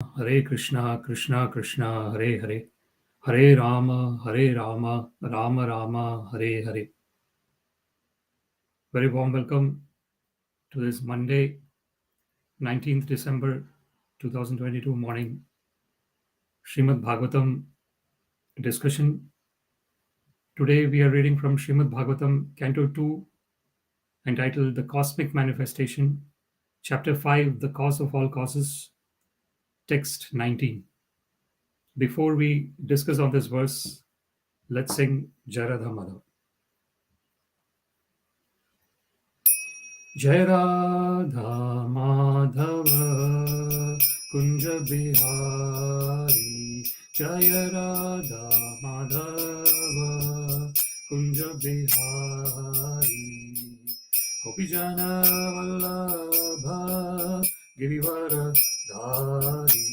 Hare Krishna, Krishna Krishna, Hare Hare, Hare Rama, Hare Rama, Rama Rama, Hare Hare. Very warm welcome to this Monday, 19th December 2022 morning Śrīmad-Bhāgavatam discussion. Today we are reading from Śrīmad-Bhāgavatam, Canto 2, entitled The Cosmic Manifestation, Chapter 5, The Cause of All Causes, Text 19. Before we discuss on this verse, let's sing Jai Radha Madhav. Jai Radha Madhava Kunja Bihari, Jai Radha Madhava Kunja Bihari, Gopijana Vallabha Girivara Dhari,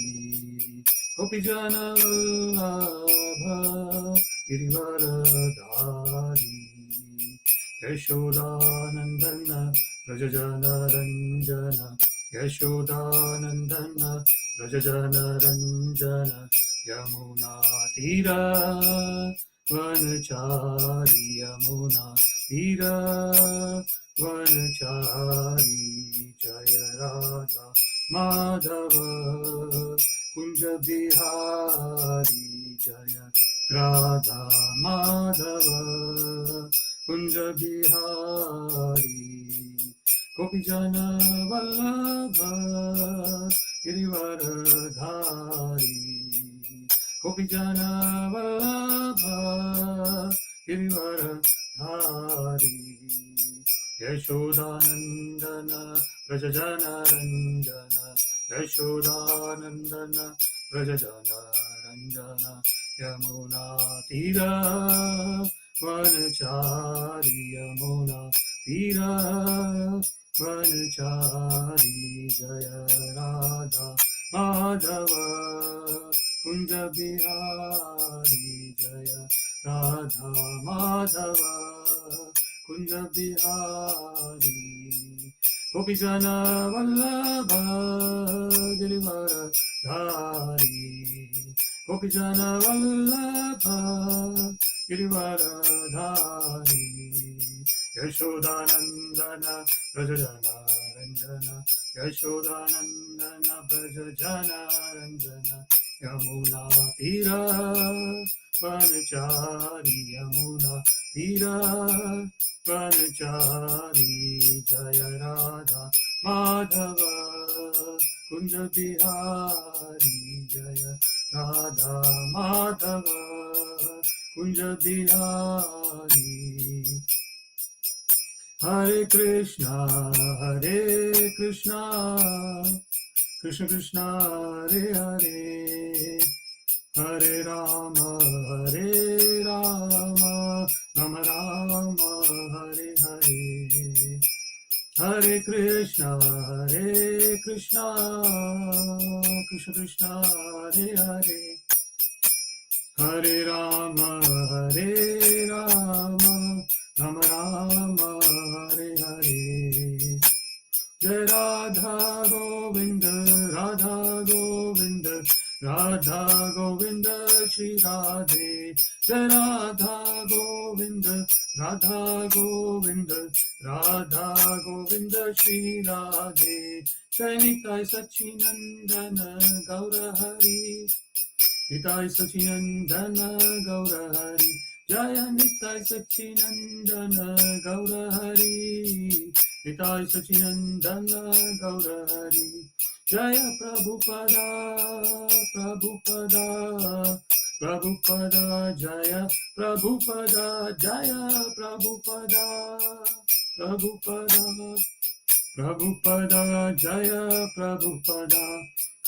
Gopijana Vallabha Girivara Dhari, Yashodanandana Rajajana Ranjana, Yashodanandana Rajajana Ranjana, Yamuna Tira Vanachari, Yamuna Tira Vanachari, Jaya Radha Madhava Kunja Bihari, Jaya Radha Madhava Kunja Bihari, Gopijana Vallabha Girivara Dhari, Gopijana Vallabha Girivara Dhari, Yashodanandana Rajajana Ranjana, Yashodanandana Rajajana Ranjana, Yamuna Tira Vanachari, Yamuna Tira Vanachari, Jaya Radha Madhava Kunja Bihari, Jaya Radha Madhava Kunja Bihari, Gopijana Vallabha Girivara Dhari, Gopijana Vallabha Girivara Dhari, Yashodanandana Rajajana Ranjana, Yashodanandana Rajajana Ranjana, Yamuna Tira Vanachari, Yamuna Tira Vanachari, Jaya Radha Madhava Kunja Bihari, Jaya Radha Madhava Kunja Bihari. Hare Krishna, Hare Krishna, Krishna Krishna, Hare Hare, Hare Rama, Hare Rama, Rama Rama, Hare Hare, Hare Krishna, Hare Krishna, Krishna Krishna, Hare Hare, Hare Rama, Hare Rama, Rama Rama, Hare Hare, Jai Radha Govinda, Radha Govinda, Radha Govinda, Shri Radhe, Jai Radha Govinda, Radha Govinda, Radha Govinda, Shri Radhe, Jai Nitai Sachinandana Gaura Hari, Nitai Sachinandana Gaura Hari, Jaya Nitai Sachinandana Gaura Hari, Nitai Sachinandana Gaura Hari, Jaya Prabhupada, Prabhupada, Prabhupada, Jaya Prabhupada, Jaya Prabhupada, Prabhupada, Prabhupada, Jaya Prabhupada,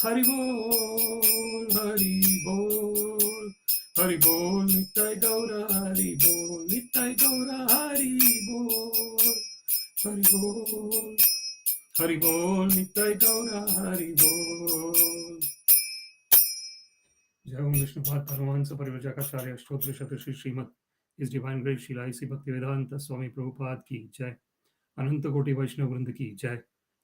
Hari Bol, Hari Bol, Hari Bol, Nitai Gaura, Hari Bol, Nitai Gaura, Hari Bol, Hari Bol, Hari Bol, Nitai Gaura, Hari Bol. Jai Om Vishnupad Paramahansa Parivrajakacarya Stottra Shatra Shri Srimad His Divine Grace Srila A.C. Bhaktivedanta Swami Prabhupada ki Jai, Ananta Koti Vaishnava Vrinda ki Jai,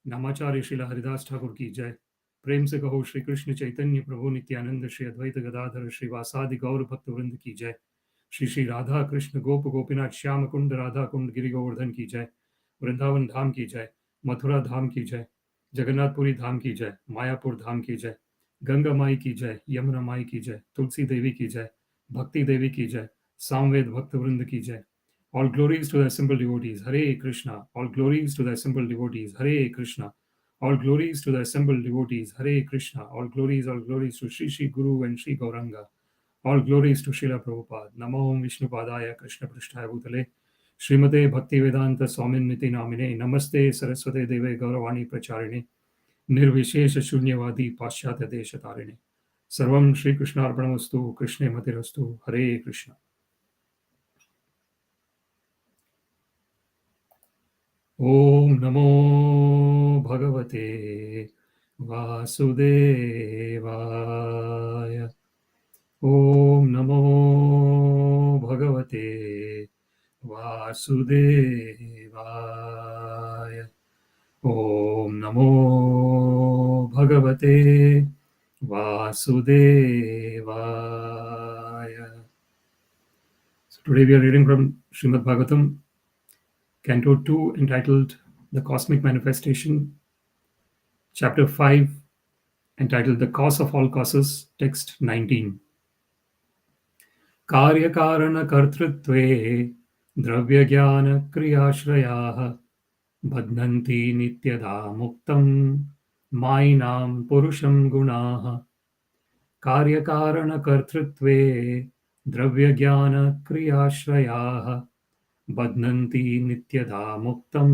Namacharya Srila Haridas Thakur ki Jai, प्रेम से कहो श्री कृष्ण चैतन्य प्रभु नित्यानंद श्री अद्वैत गदाधर श्रीवासादि गौर भक्त वृंद की जय। श्री श्री राधा कृष्ण गोप गोपीनाथ श्याम कुंड राधा कुंड गिरि गोवर्धन की जय। वृंदावन धाम की जय, मथुरा धाम की जय, जगन्नाथपुरी धाम की जय, मायापुर धाम की जय, गंगा माई की जय, यमुना माई की जय, तुलसी देवी की जय, भक्ति देवी की जय, सामवेद भक्त वृंद की जय। All glories to the assembled devotees. Hare Krishna. All glories to the assembled devotees. Hare Krishna. All glories to the assembled devotees. Hare Krishna. All glories to Shri Shri Guru and Shri Gauranga. All glories to Srila Prabhupada. Namo Vishnu Padaya Krishna Prishtaya Bhutale. Srimate Bhaktivedanta Swamin Niti Namine. Namaste Saraswate Deve Gauravani Pracharine. Nirvishesha Shunyavadi Paschatya Desha Tarine. Sarvam Shri Krishna Arpanamastu. Krishne Matirastu. Hare Krishna. Om Namo Bhagavate Vasudevaya. Om Namo Bhagavate Vasudevaya. Om Namo Bhagavate Vasudevaya. So today we are reading from Śrīmad-Bhāgavatam, Canto 2, entitled The Cosmic Manifestation, Chapter 5, entitled The Cause of All Causes, Text 19. kārya-kāraṇa-kartṛtve dravya-jñāna-kriyāśrayāḥ badhnanti nityadā muktaṁ māyinaṁ puruṣaṁ guṇāḥ. kārya-kāraṇa-kartṛtve dravya-jñāna-kriyāśrayāḥ badhnanti nityadā muktaṁ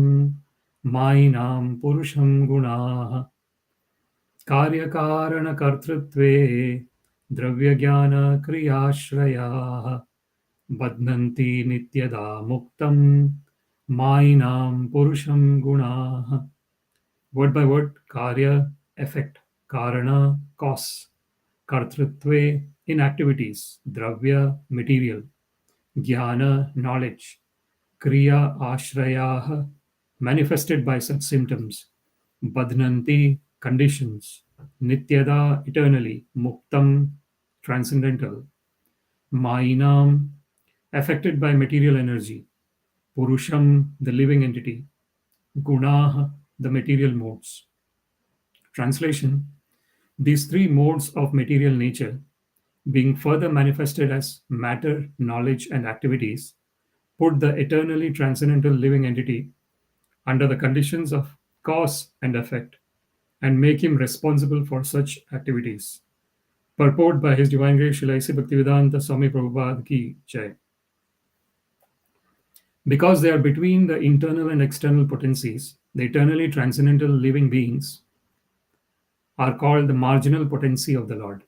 māyinaṁ puruṣaṁ guṇāḥ. kārya-kāraṇa-kartṛtve dravya-jñāna-kriyāśrayāḥ badhnanti nityadā muktaṁ māyinaṁ puruṣaṁ guṇāḥ. Word by word: kārya, effect; kārana, cause; kartṛtve, in activities; dravya, material; jnana, knowledge; kriya-āśrayāḥ, manifested by such symptoms; badhnanti, conditions; nityadā, eternally; muktaṁ, transcendental; māyinaṁ, affected by material energy; puruṣaṁ, the living entity; guṇāḥ, the material modes. Translation: these three modes of material nature, being further manifested as matter, knowledge, and activities, put the eternally transcendental living entity under the conditions of cause and effect and make him responsible for such activities. Purport by His Divine Grace Srila A.C. Bhaktivedanta Swami Prabhupada ki Jai. Because they are between the internal and external potencies, the eternally transcendental living beings are called the marginal potency of the Lord.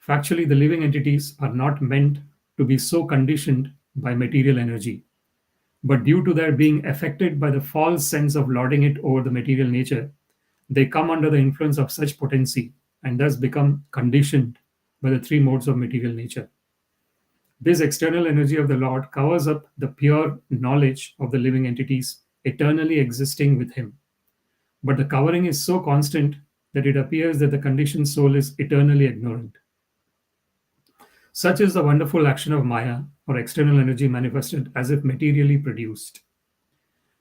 Factually, the living entities are not meant to be so conditioned by material energy, but due to their being affected by the false sense of lording it over the material nature, they come under the influence of such potency and thus become conditioned by the three modes of material nature. This external energy of the Lord covers up the pure knowledge of the living entities eternally existing with him. But the covering is so constant that it appears that the conditioned soul is eternally ignorant. Such is the wonderful action of Maya, or external energy manifested as if materially produced.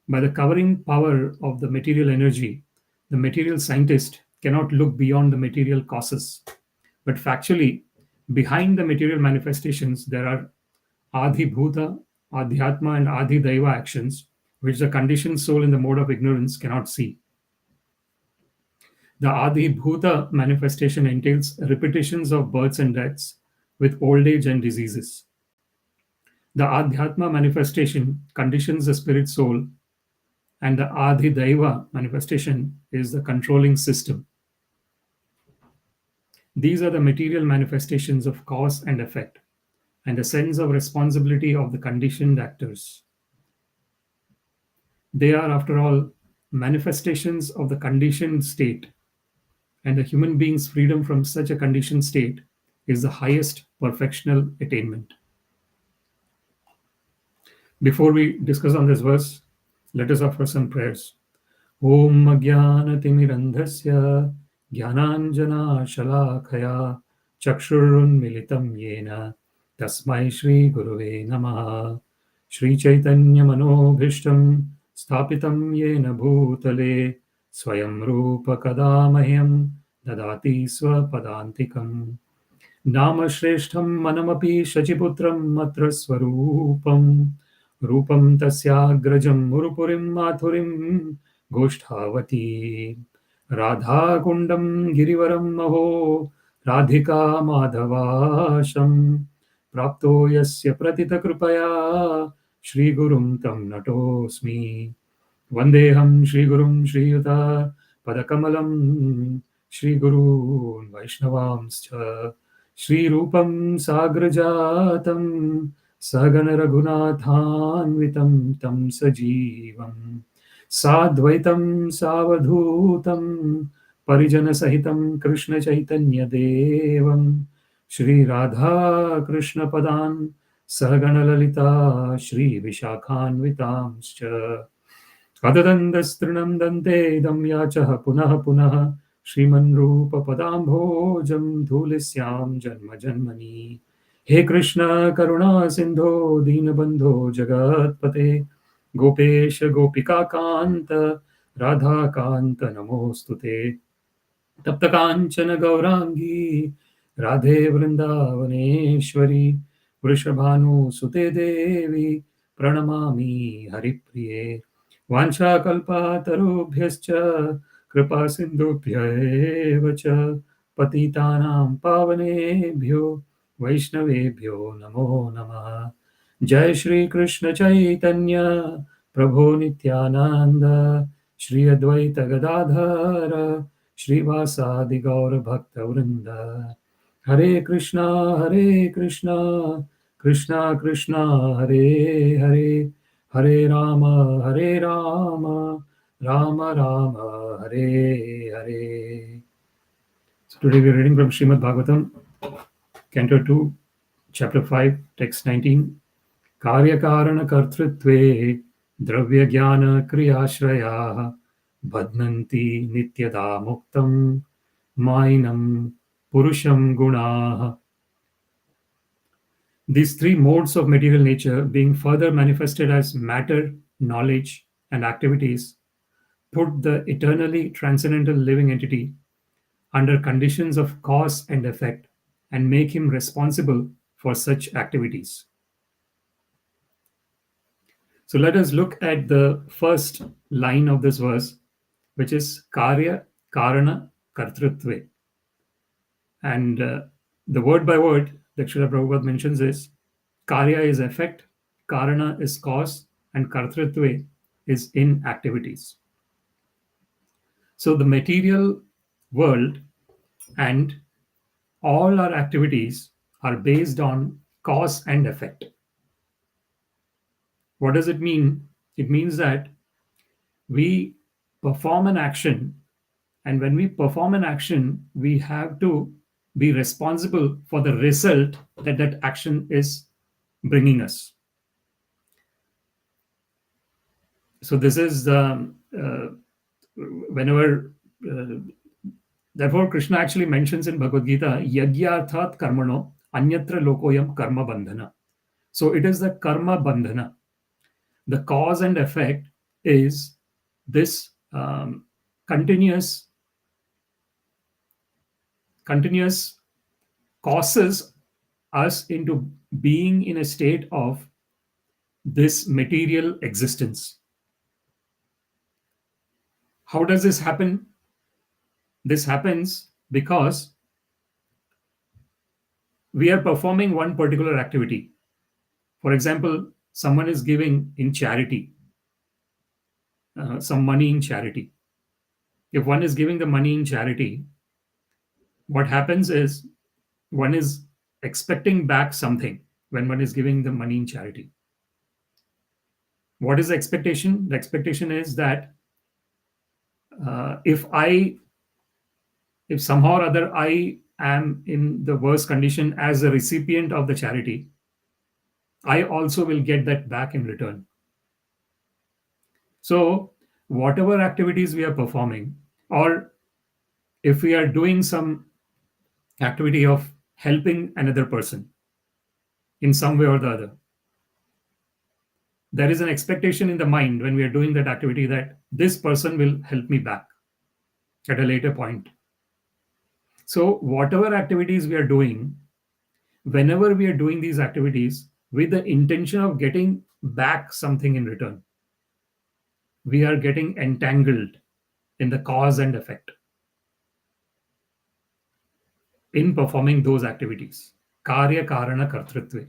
By the covering power of the material energy, the material scientist cannot look beyond the material causes. But factually, behind the material manifestations, there are Adhibhuta, Adhyatma, and Adhidaiva actions, which the conditioned soul in the mode of ignorance cannot see. The Adhibhuta manifestation entails repetitions of births and deaths with old age and diseases. The Adhyatma manifestation conditions the spirit soul, and the Adhidaiva manifestation is the controlling system. These are the material manifestations of cause and effect, and the sense of responsibility of the conditioned actors. They are, after all, manifestations of the conditioned state, and the human being's freedom from such a conditioned state is the highest perfectional attainment. Before we discuss on this verse, let us offer some prayers. Om Ajnana Timirandhasya ज्ञानाञ्जनाशलाकया चक्षुरुन्मिलितं येन तस्मै श्रीगुरुवे नमः। श्रीचैतन्यमनोभीष्टं स्थापितं येन भूतले स्वयं रूप कदा मह्यं ददाति स्वपदान्तिकम्। नामश्रेष्ठं मनमपि शचिपुत्रं अत्र स्वरूपं रूपं तस्याग्रजं मुरुपुरीं माथुरीं गोष्ठावती राधाकुण्डं गिरिवरं महो राधिका माधवाशं प्राप्तो यस्य प्रतितकृपया श्रीगुरुं तं नतोऽस्मि। वन्देऽहं श्रीगुरुं श्रीयुता पदकमलं श्रीगुरून् वैष्णवांश्च श्रीरूपं साग्रजातं सगणरघुनाथान्वितं तं सजीवं साद्वैतं सावधूतं परिजनसहितं कृष्णचैतन्यदेवं श्रीराधाकृष्णपदान् सहगणललिता श्रीविशाखान्वितांश्च अददन्तस्तृणं दन्ते इदं याचः पुनः पुनः श्रीमन्रूपपदाम्भोजं धूलिस्यां जन्म जन्मनि। हे कृष्ण करुणा सिन्धो दीनबन्धो जगत्पते गोपेश गोपिकान्त राधाकान्त नमोऽस्तु ते। तप्तकाञ्चन गौराङ्गी राधे वृन्दावनेश्वरी वृषभानुसुते देवी प्रणमामि हरिप्रिये। वाञ्छाकल्पतरुभ्यश्च कृपासिन्धुभ्य एव च पतितानां पावनेभ्यो वैष्णवेभ्यो नमो नमः। जय श्री कृष्ण चैतन्य प्रभो नित्यानंद श्री अद्वैत गदाधर श्रीवासादि गौर भक्तवृंद। हरे Krishna Krishna Krishna Hare Hare Hare Ram Ram Ram Hare Hare. So today we are reading from Śrīmad-Bhāgavatam, Canto 2, Chapter 5, Text 19. kārya-kāraṇa-kartṛtve dravya-jñāna-kriyāśrayāḥ badhnanti nityadā muktaṁ māyinaṁ puruṣaṁ guṇāḥ. These three modes of material nature, being further manifested as matter, knowledge, and activities, put the eternally transcendental living entity under conditions of cause and effect and make him responsible for such activities. So let us look at the first line of this verse, which is kārya-kāraṇa-kartṛtve. And the word by word that Srila Prabhupada mentions is karya is effect, karana is cause, and kartṛtve is in activities. So the material world and all our activities are based on cause and effect. What does it mean? It means that we perform an action, and when we perform an action, we have to be responsible for the result that that action is bringing us. So this is whenever therefore Krishna actually mentions in Bhagavad Gita, yagyarthat karmano anyatra lokoyam karma bandhana. So it is the karma bandhana. The cause and effect is this continuous causes us into being in a state of this material existence. How does this happen? This happens because we are performing one particular activity. For example, someone is giving in charity, some money in charity. If one is giving the money in charity, what happens is one is expecting back something when one is giving the money in charity. What is the expectation? The expectation is that if somehow or other I am in the worst condition as a recipient of the charity, I also will get that back in return. So whatever activities we are performing, or if we are doing some activity of helping another person in some way or the other, there is an expectation in the mind when we are doing that activity that this person will help me back at a later point. So, whatever activities we are doing, whenever we are doing these activities with the intention of getting back something in return, we are getting entangled in the cause and effect in performing those activities. kārya-kāraṇa-kartṛtve.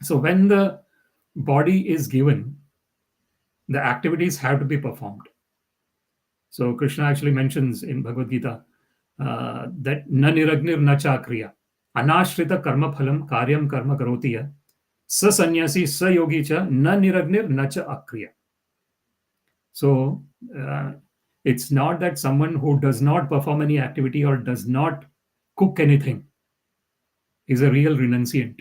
So, when the body is given, the activities have to be performed. So, Krishna actually mentions in Bhagavad Gita that na niragnir na cha kriya, anashrita karma phalam karyam karma karoti ya, sa sannyasi sa yogi cha na niragnir na cha akriya. So, it's not that someone who does not perform any activity or does not cook anything is a real renunciant.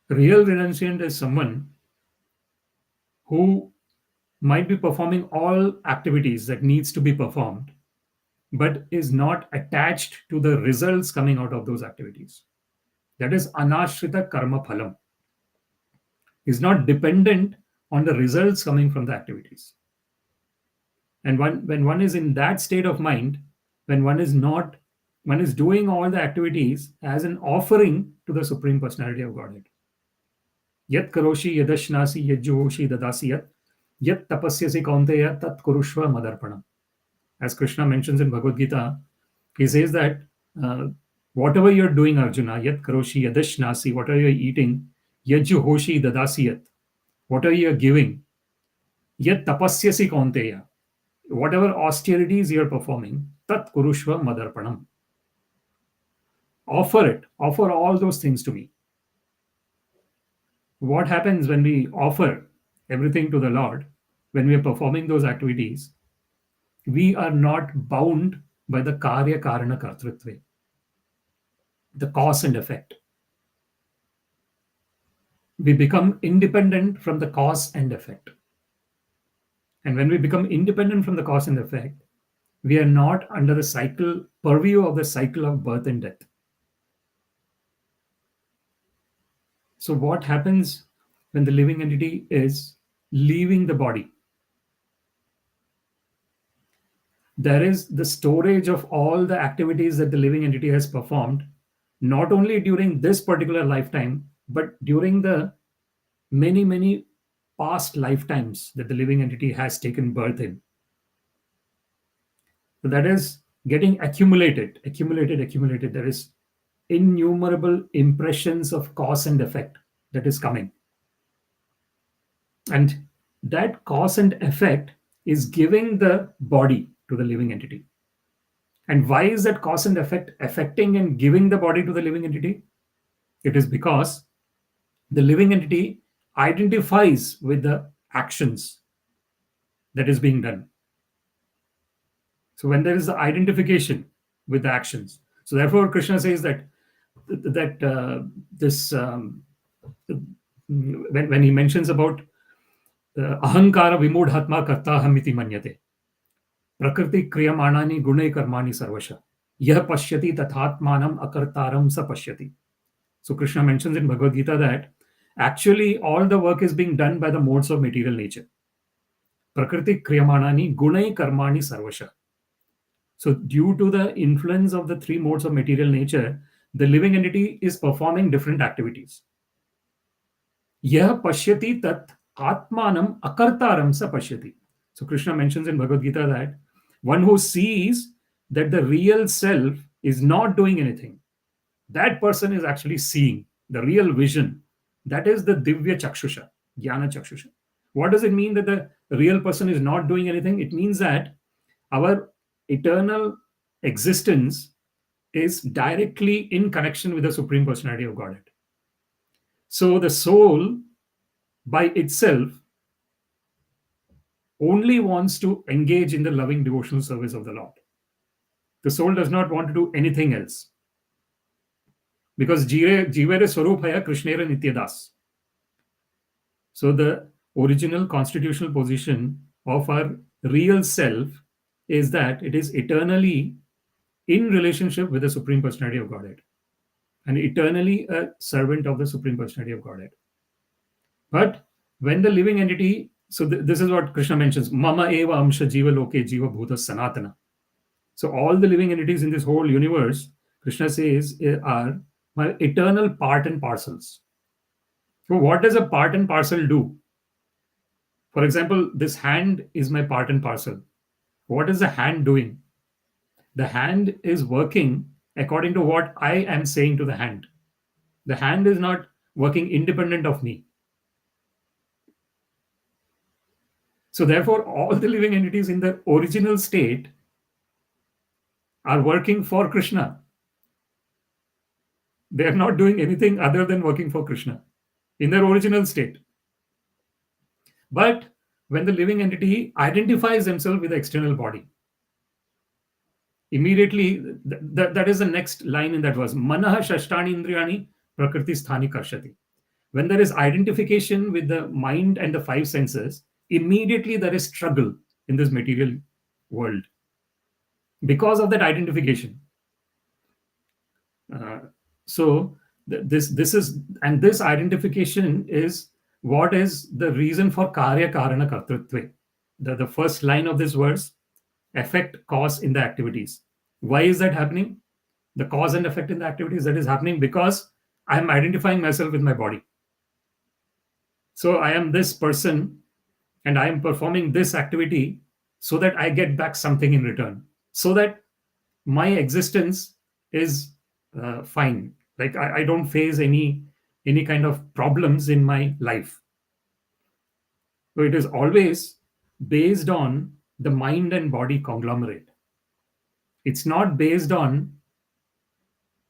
Real renunciant is someone who might be performing all activities that needs to be performed, but is not attached to the results coming out of those activities. That is anashrita karma phalam. Is not dependent on the results coming from the activities. And when one is in that state of mind, when one is doing all the activities as an offering to the Supreme Personality of Godhead. Yat karoshi yadashnasi yajjuhoshi dadasi yat tapasyasi kaunteya tat kuruṣva madarpanam. As Krishna mentions in Bhagavad Gita, he says that whatever you're doing, Arjuna, yat karoshi yadashnasi, whatever you're eating, yajjuhoshi dadasi yat, whatever you're giving, yat tapasyasi kaunteya, whatever austerities you're performing, tat kuruṣva madarpanam. Offer all those things to me. What happens when we offer everything to the Lord, when we are performing those activities? We are not bound by the kārya-kāraṇa-kartṛtve, the cause and effect. We become independent from the cause and effect. And when we become independent from the cause and effect, we are not under the purview of the cycle of birth and death. So what happens when the living entity is leaving the body? There is the storage of all the activities that the living entity has performed, not only during this particular lifetime, but during the many, many past lifetimes that the living entity has taken birth in. So that is getting accumulated. There is innumerable impressions of cause and effect that is coming. And that cause and effect is giving the body to the living entity. And why is that cause and effect affecting and giving the body to the living entity? It is because the living entity identifies with the actions that is being done. So when there is the identification with the actions, so therefore Krishna says that when he mentions about ahankara vimudhatma kartaham iti manyate prakriti kriyamāṇāni guṇai karmāni sarvasha yah pashyati tathatmanam akartaram sa pashyati. So Krishna mentions in Bhagavad Gita that actually all the work is being done by the modes of material nature. Prakriti kriyamāṇāni guṇai karmāni sarvasha. So due to the influence of the three modes of material nature, the living entity is performing different activities. Yah pashyati tat atmanam akartaram sa pashyati. So Krishna mentions in Bhagavad Gita that one who sees that the real self is not doing anything, that person is actually seeing the real vision. That is the dravya-jñāna-kriyāśrayāḥ, jnana-chakshusha. What does it mean that the real person is not doing anything? It means that our eternal existence is directly in connection with the Supreme Personality of Godhead. So the soul by itself only wants to engage in the loving devotional service of the Lord. The soul does not want to do anything else. Because jivere swarupaya krishnera nityadā. So the original constitutional position of our real self is that it is eternally in relationship with the Supreme Personality of Godhead and eternally a servant of the Supreme Personality of Godhead. But when the living entity, so this is what Krishna mentions, Mama eva amsha jiva loke jiva bhuta sanatana. So all the living entities in this whole universe, Krishna says, are my eternal part and parcels. So what does a part and parcel do? For example, this hand is my part and parcel. What is the hand doing? The hand is working according to what I am saying to the hand. The hand is not working independent of me. So therefore, all the living entities in the original state are working for Krishna. They are not doing anything other than working for Krishna in their original state. But when the living entity identifies themselves with the external body, immediately, that is the next line in that verse, Manaha Shashtani Indriyani Prakriti Sthani Karshati. When there is identification with the mind and the five senses, immediately there is struggle in this material world because of that identification. So this is, and this identification is what is the reason for kārya-kāraṇa-kartṛtve. The first line of this verse, effect, cause in the activities. Why is that happening? The cause and effect in the activities, that is happening because I am identifying myself with my body. So I am this person and I am performing this activity so that I get back something in return, so that my existence is fine. Like I don't face any kind of problems in my life. So it is always based on the mind and body conglomerate. It's not based on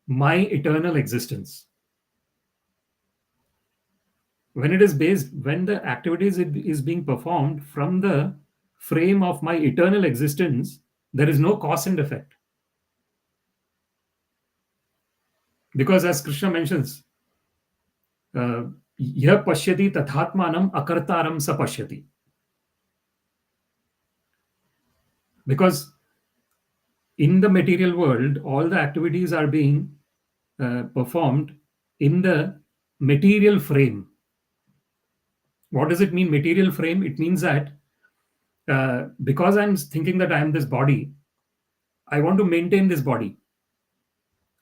my eternal existence. When it is based, when the activities is being performed from the frame of my eternal existence, there is no cause and effect. Because as Krishna mentions, yah pashyati tathatmanam akartaram sa pashyati. Because in the material world, all the activities are being performed in the material frame. What does it mean, material frame? It means that because I'm thinking that I am this body, I want to maintain this body.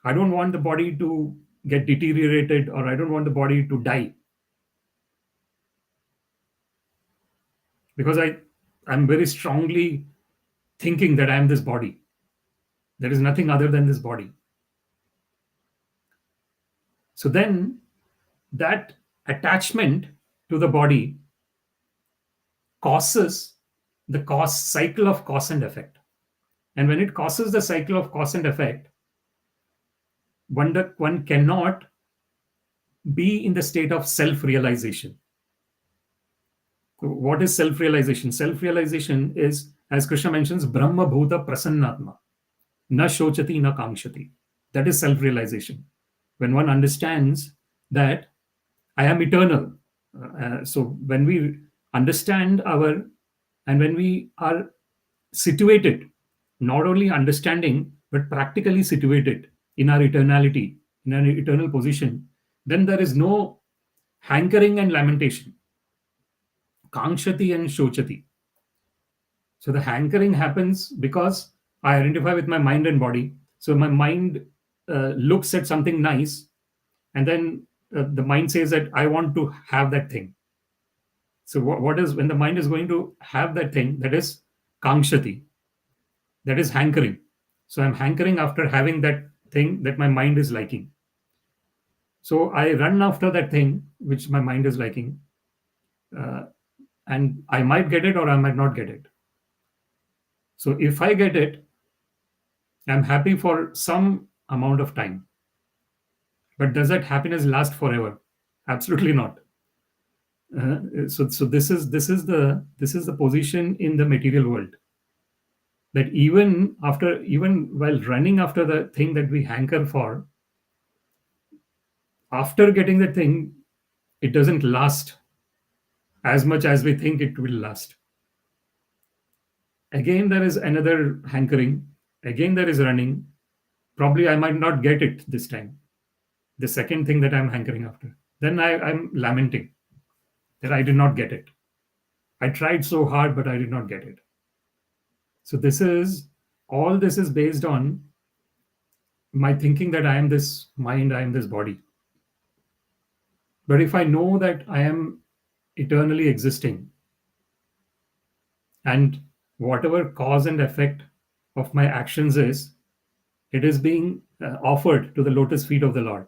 I don't want the body to get deteriorated, or I don't want the body to die. Because I'm very strongly thinking that I am this body. There is nothing other than this body. So then that attachment to the body causes the cycle of cause and effect. And when it causes the cycle of cause and effect, one cannot be in the state of self-realization. What is self-realization? Self-realization is, as Krishna mentions, Brahma Bhuta Prasannatma. Na shochati na kamshati. That is self-realization. When one understands that I am eternal. So when we understand and when we are situated, not only understanding, but practically situated in our eternality, in an eternal position, then there is no hankering and lamentation. Kamshati and shochati. So the hankering happens because I identify with my mind and body. So my mind looks at something nice, and then the mind says that I want to have that thing. So what is, when the mind is going to have that thing, that is kamshati. That is hankering. So I'm hankering after having that thing that my mind is liking. So I run after that thing which my mind is liking. And I might get it or I might not get it. So if I get it, I'm happy for some amount of time. But does that happiness last forever? Absolutely not. So this is the position in the material world. That even while running after the thing that we hanker for, after getting the thing, it doesn't last as much as we think it will last. Again, there is another hankering. Again, there is running. Probably I might not get it this time. The second thing that I'm hankering after. Then I'm lamenting that I did not get it. I tried so hard, but I did not get it. So all this is based on my thinking that I am this mind, I am this body. But if I know that I am eternally existing, and whatever cause and effect of my actions is, it is being offered to the lotus feet of the Lord,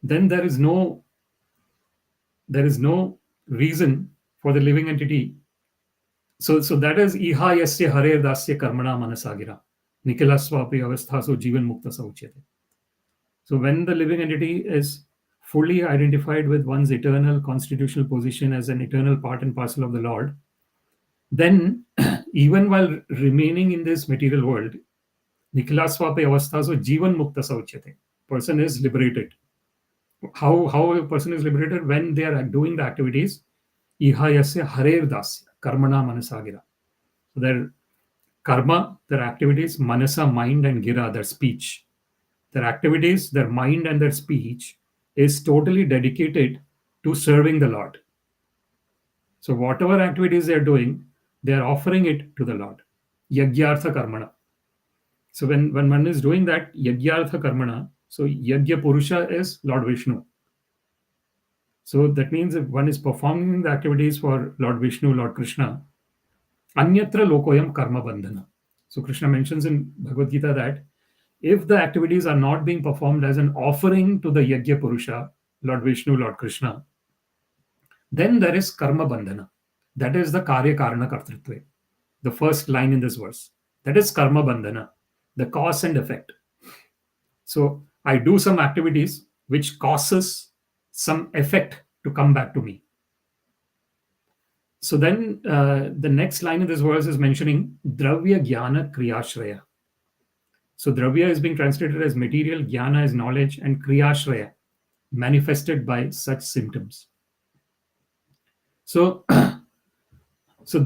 then there is no reason for the living entity. So that is iha yasya harer dasya karmana manasagira nikila swapi avasthaso jivan mukta sauchyate. So when the living entity is fully identified with one's eternal constitutional position as an eternal part and parcel of the Lord, then even while remaining in this material world, nikila swapi avasthaso jivan mukta sauchyate, person is liberated. How a person is liberated? When they are doing the activities iha yasya harer dasya karmana manasagira. So their karma, their activities, manasa, mind, and gira, their speech. Their activities, their mind, and their speech is totally dedicated to serving the Lord. So whatever activities they are doing, they are offering it to the Lord. Yagyartha karmana. So when one is doing that yagyartha karmana, so yagya purusha is Lord Vishnu. So that means if one is performing the activities for Lord Vishnu, Lord Krishna, anyatra lokoyam karma bandhana. So Krishna mentions in Bhagavad Gita that if the activities are not being performed as an offering to the yagya purusha, Lord Vishnu, Lord Krishna, then there is karma bandhana. That is the kārya-kāraṇa-kartṛtve. The first line in this verse. That is karma bandhana, the cause and effect. So I do some activities which causes some effect to come back to me. So then the next line in this verse is mentioning dravya-jñāna-kriyāśrayāḥ. So dravya is being translated as material, jnana is knowledge, and kriyāśrayāḥ, manifested by such symptoms. So, so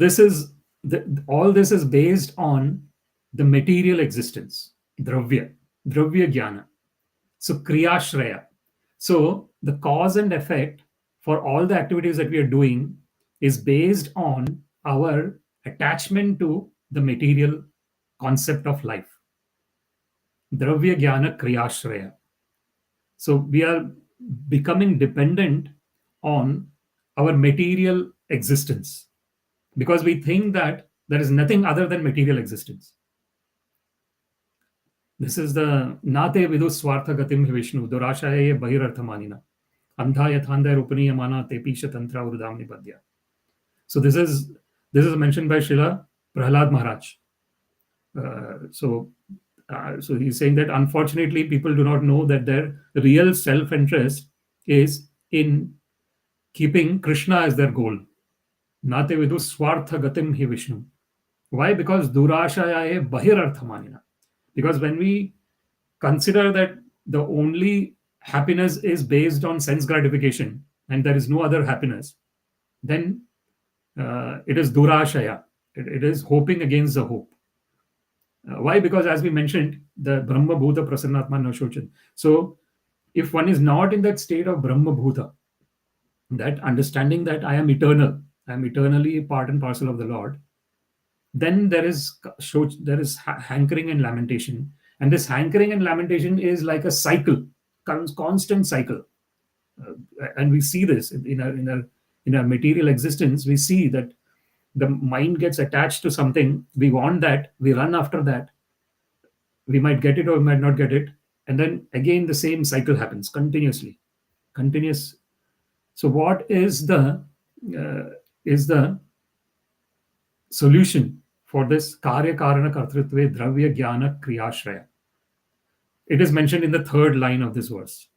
all this is based on the material existence, dravya-jñāna. So kriyāśrayāḥ. So the cause and effect for all the activities that we are doing is based on our attachment to the material concept of life. Dravya-jñāna-kriyāśrayāḥ. So we are becoming dependent on our material existence because we think that there is nothing other than material existence. This is the nate vidu swartha gatim hi Vishnu durashaye bahirarthamanina andha yathandha rupaniyamana tepisha tantra urudamni badya. So this is mentioned by Srila Prahlad Maharaj. So he's saying that unfortunately people do not know that their real self-interest is in keeping Krishna as their goal. Nate vidu swartha gatim hi Vishnu. Why? Because durashayaye bahirarthamanina. Because when we consider that the only happiness is based on sense gratification and there is no other happiness, then it is durashaya. It is hoping against the hope. Why? Because as we mentioned, the Brahma Bhuta Prasannatma na Shochan. So if one is not in that state of Brahma Bhuta, that understanding that I am eternal, I am eternally part and parcel of the Lord, then there is hankering and lamentation. And this hankering and lamentation is like a cycle, constant cycle. And we see this in our material existence. We see that the mind gets attached to something. We want that. We run after that. We might get it or we might not get it. And then again, the same cycle happens continuously. Continuous. So what is the solution for this kārya-kāraṇa-kartṛtve dravya-jñāna-kriyāśrayāḥ? It is mentioned in the third line of this verse.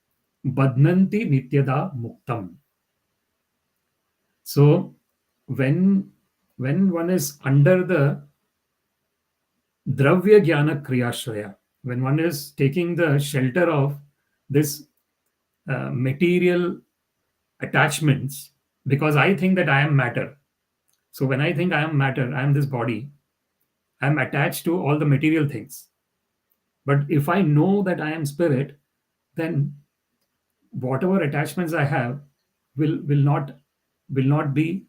Badhnanti nityadā muktaṁ. So when one is under the dravya-jñāna-kriyāśrayāḥ, when one is taking the shelter of this material attachments, because I think that I am matter, So when I think I am matter, I am this body, I am attached to all the material things. But if I know that I am spirit, then whatever attachments I have will not be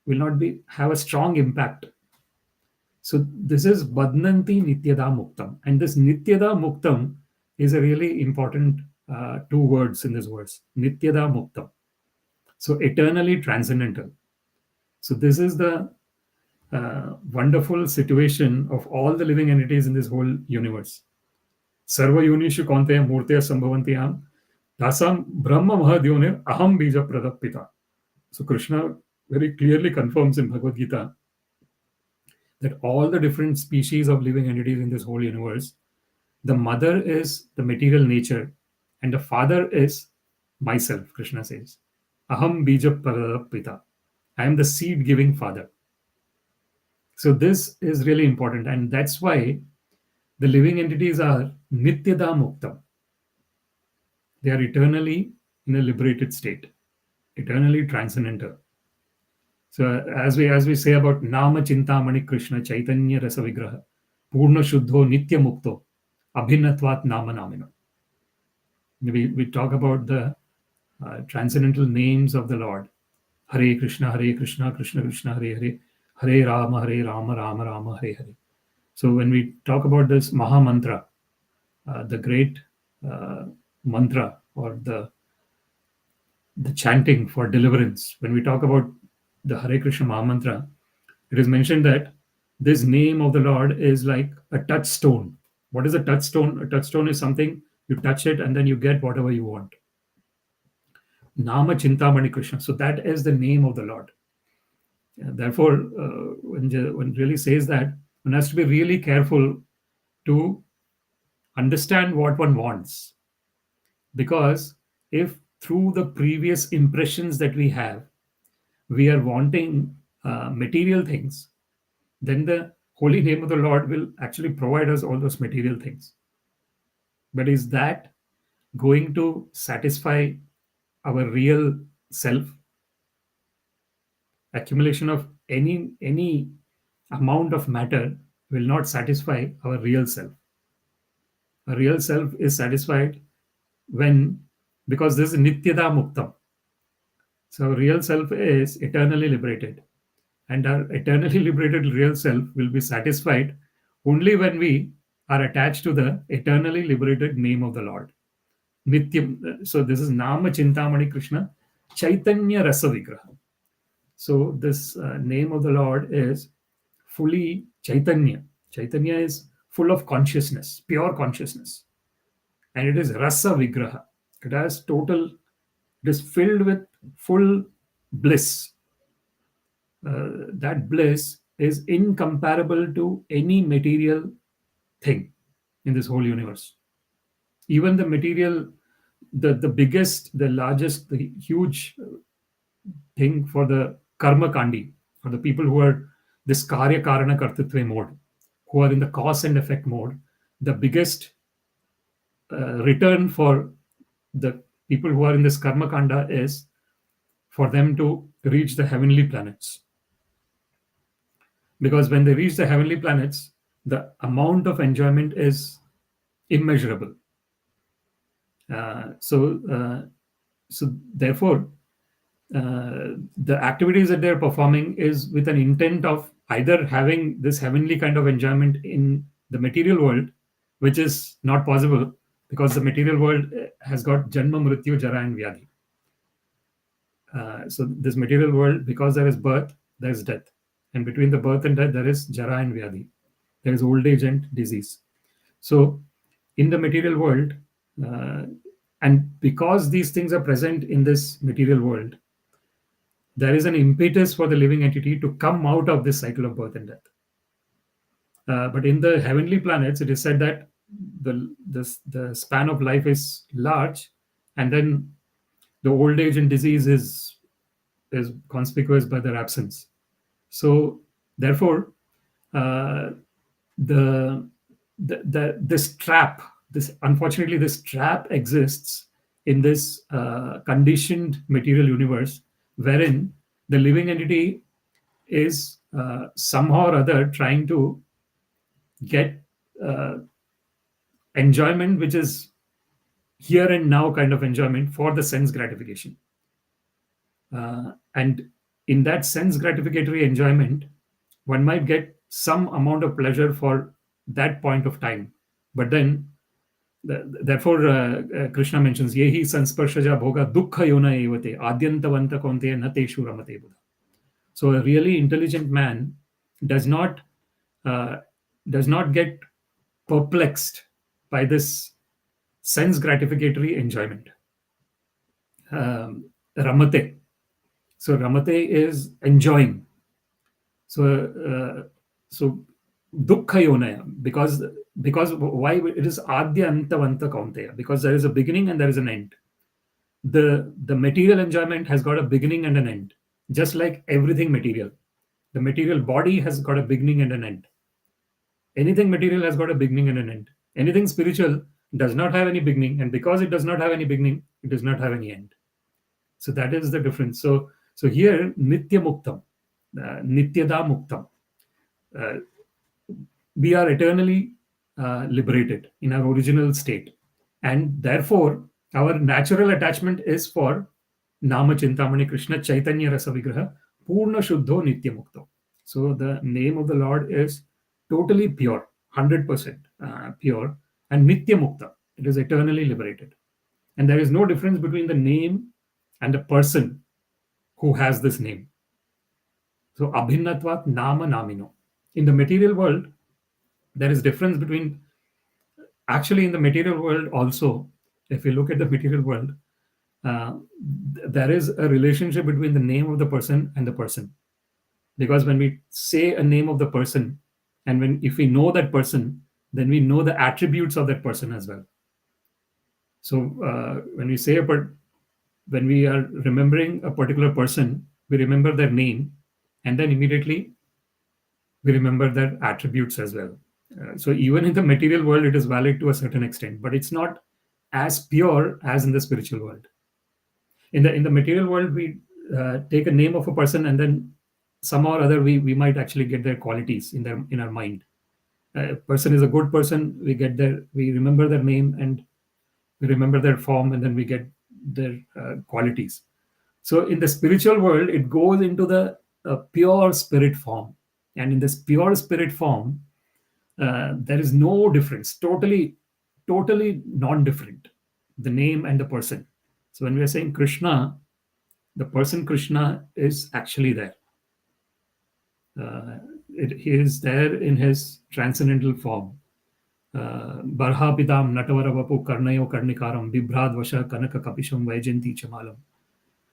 will not be have a strong impact. So this is badhnanti nityadā muktaṁ, and this nityadā muktaṁ is a really important two words in this verse. Nityadā muktaṁ, so eternally transcendental. So this is the wonderful situation of all the living entities in this whole universe. Sarva yunishu kaunteya murteya sambhavantiyam dasam brahma mahadhyonir aham bija pradapita. So Krishna very clearly confirms in Bhagavad Gita that all the different species of living entities in this whole universe, the mother is the material nature and the father is myself. Krishna says, aham bija pradapita. I am the seed giving father. So this is really important, and that's why the living entities are nityadā muktaṁ. They are eternally in a liberated state, eternally transcendental. So as we say about Nama Chintamani Krishna Chaitanya Rasa Vigraha Purna Shuddho Nitya Mukto Abhinatvat Nama Namino. We talk about the transcendental names of the Lord. Hare Krishna, Krishna Krishna, Hare Hare, Hare Rama, Rama Rama, Hare Hare. So when we talk about this Maha Mantra, the great mantra or the chanting for deliverance, when we talk about the Hare Krishna Maha Mantra, it is mentioned that this name of the Lord is like a touchstone. What is a touchstone? A touchstone is something you touch it and then you get whatever you want. Nama Chintamani Krishna. So that is the name of the Lord. Therefore, when it really says that, one has to be really careful to understand what one wants. Because if through the previous impressions that we have, we are wanting material things, then the holy name of the Lord will actually provide us all those material things. But is that going to satisfy our real self? Accumulation of any amount of matter will not satisfy our real self. Our real self is satisfied because this is nityadā muktaṁ. So our real self is eternally liberated. And our eternally liberated real self will be satisfied only when we are attached to the eternally liberated name of the Lord. Nityam. So this is Nama Chintamani Krishna Chaitanya Rasa Vigraha. So this name of the Lord is fully Chaitanya. Chaitanya is full of consciousness, pure consciousness. And it is Rasa Vigraha. It is filled with full bliss. That bliss is incomparable to any material thing in this whole universe. Even the material, the biggest, the largest, the huge thing for the karma kandi, for the people who are this kārya-kāraṇa-kartṛtve mode, who are in the cause and effect mode, the biggest return for the people who are in this karma kanda is for them to reach the heavenly planets. Because when they reach the heavenly planets, the amount of enjoyment is immeasurable. So therefore, the activities that they're performing is with an intent of either having this heavenly kind of enjoyment in the material world, which is not possible because the material world has got janma, mrityu, jara, and vyadhi. So this material world, because there is birth, there is death. And between the birth and death, there is jara and vyadhi. There is old age and disease. So in the material world, and because these things are present in this material world, there is an impetus for the living entity to come out of this cycle of birth and death. But in the heavenly planets, it is said that the span of life is large, and then the old age and disease is conspicuous by their absence. So therefore, this trap exists in this conditioned material universe, wherein the living entity is somehow or other trying to get enjoyment, which is here and now kind of enjoyment for the sense gratification. And in that sense gratificatory enjoyment, one might get some amount of pleasure for that point of time. But then, therefore, Krishna mentions, Yehi sansparshaja bhoga dukkha yona evate adyantavanta konteya na teshu ramate buddha. So a really intelligent man does not get perplexed by this sense gratificatory enjoyment. Ramate. So ramate is enjoying. So dukkha yonaya, because why it is adya antavanta kaunteya, because there is a beginning and there is an end. The material enjoyment has got a beginning and an end, just like everything material. The material body has got a beginning and an end. Anything material has got a beginning and an end. Anything spiritual does not have any beginning, and because it does not have any beginning, it does not have any end. So that is the difference. So here, nitya muktaṁ, nityada muktaṁ. We are eternally liberated in our original state, and therefore our natural attachment is for Nama Chintamani Krishna Chaitanya Rasa Vigraha Purna Shuddho Nitya Mukto. So the name of the Lord is totally pure, 100% pure, and Nitya Mukta. It is eternally liberated. And there is no difference between the name and the person who has this name. So Abhinnatvat Nama Namino. In the material world, there is difference between, actually in the material world also, if you look at the material world, there is a relationship between the name of the person and the person. Because when we say a name of the person, and if we know that person, then we know the attributes of that person as well. So when we are remembering a particular person, we remember their name, and then immediately we remember their attributes as well. So even in the material world, it is valid to a certain extent, but it's not as pure as in the spiritual world. In the material world, we take a name of a person, and then somehow or other we might actually get their qualities in our mind. A person is a good person, we remember their name, and we remember their form, and then we get their qualities. So in the spiritual world, it goes into the pure spirit form, and in this pure spirit form, there is no difference, totally non-different, the name and the person. So when we are saying Krishna, the person Krishna is actually there. He is there in his transcendental form. Barhapidam Natavaravapu Karnayo Karnikaram Bibhrad Vasha Kanaka Kapisham Vaijanti Chamalam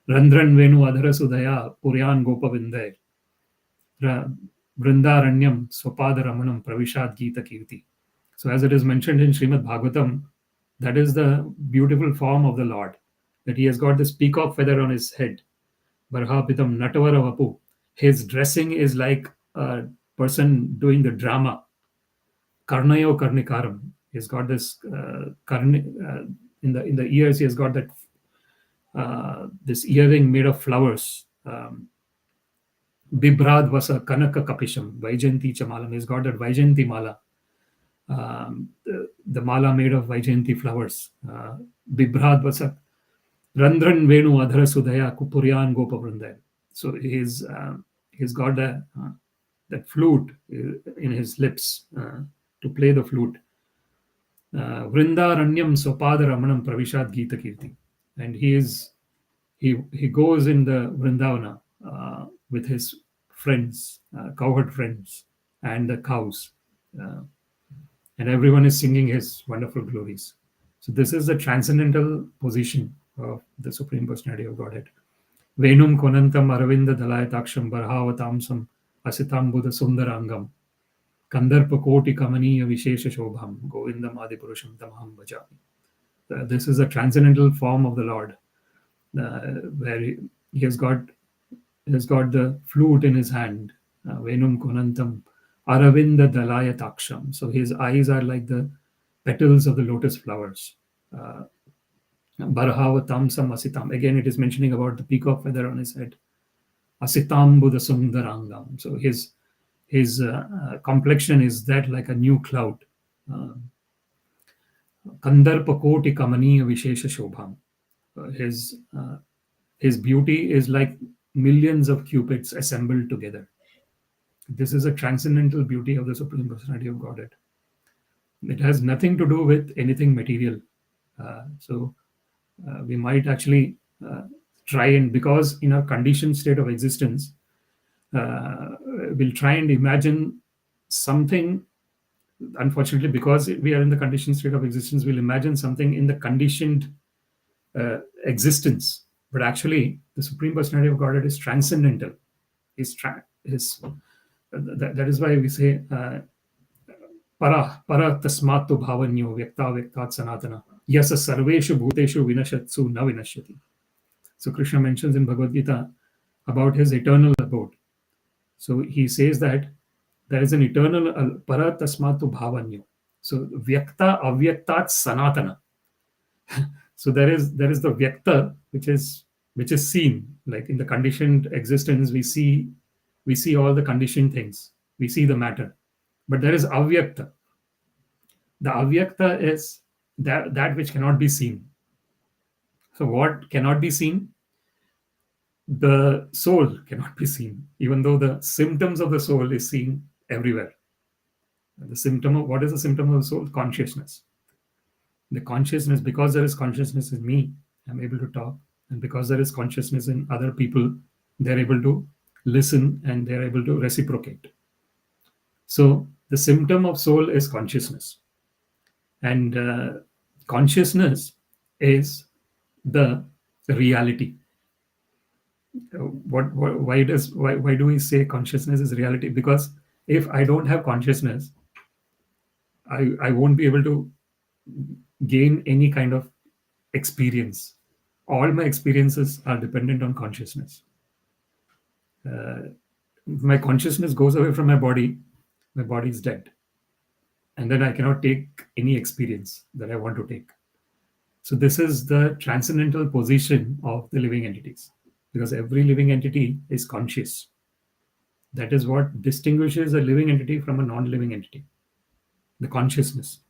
Randran Venu Adhara Sudaya Puryan Gopavinday Vrindaranyam Swapada Ramanam Pravishad Gita Kirti. So as it is mentioned in Śrīmad-Bhāgavatam, that is the beautiful form of the Lord, that he has got this peacock feather on his head. Barhapidam Natavaravapu. His dressing is like a person doing the drama. Karnayo Karnikaram. He's got this in the ears. He has got that this earring made of flowers. Bibhrad Vasa Kanaka Kapisham Vaijanti Chamalam. He's got that Vaijanti Mala. The mala made of Vaijanti flowers. Bibhrad Vasa Randran Venu Adhara Sudaya Kupuryan Gopa Vrindaya. So he's got that flute in his lips to play the flute. Vrindaranyam Swapada Ramanam Pravishad Gita Kirti. And he goes in the Vrindavana with his friends, cowherd friends, and the cows. And everyone is singing his wonderful glories. So this is the transcendental position of the Supreme Personality of Godhead. Venum konantam aravinda dalayataksam barhavatamsam asitam buddha sundarangam kandarpa koti kamaniya vishesha shobham govindam adipuruṣaṁ tamaham bhajami. This is a transcendental form of the Lord, where he has got the flute in his hand. Venum konantam aravinda dalayataksam. So his eyes are like the petals of the lotus flowers. Barhavatamsam asitam. Again, it is mentioning about the peacock feather on his head. asitambuda sundarangam. So his complexion is that like a new cloud. Kandarpakoti kamaniya vishesha shobham. His beauty is like millions of cupids assembled together. This is a transcendental beauty of the Supreme Personality of Godhead. It has nothing to do with anything material. So we might actually try and, because in our conditioned state of existence, we'll try and imagine something. Unfortunately, because we are in the conditioned state of existence, we'll imagine something in the conditioned existence. But actually, the Supreme Personality of Godhead is transcendental. That is why we say para tasmatu bhavanyo vyakta vyaktat sanātana yasa sarveshu bhuteshu vinashatsu na vinashyati. So Krishna mentions in Bhagavad Gita about his eternal abode. So he says that there is an eternal para tasmatu bhavanyo. So vyakta avyaktat sanātana. So there is the vyakta, which is seen, like in the conditioned existence. We see all the conditioned things. We see the matter. But there is avyakta. The avyakta is that which cannot be seen. So what cannot be seen? The soul cannot be seen, even though the symptoms of the soul is seen everywhere. What is the symptom of the soul? Consciousness. The consciousness, because there is consciousness in me, I'm able to talk. And because there is consciousness in other people, they're able to listen and they're able to reciprocate. So the symptom of soul is consciousness. And consciousness is the reality. Why do we say consciousness is reality? Because if I don't have consciousness, I won't be able to gain any kind of experience. All my experiences are dependent on consciousness. My consciousness goes away from my body is dead. And then I cannot take any experience that I want to take. So this is the transcendental position of the living entities, because every living entity is conscious. That is what distinguishes a living entity from a non-living entity, the consciousness.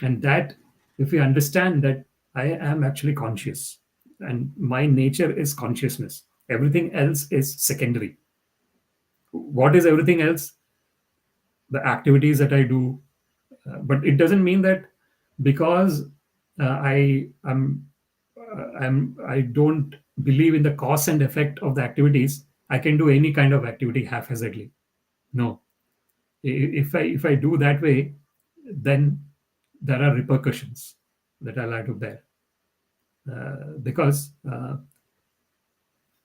And that, if we understand that I am actually conscious and my nature is consciousness, everything else is secondary. What is everything else? The activities that I do. But it doesn't mean that because I don't believe in the cause and effect of the activities, I can do any kind of activity haphazardly. No. If I do that way, then there are repercussions that I'll have to bear. Because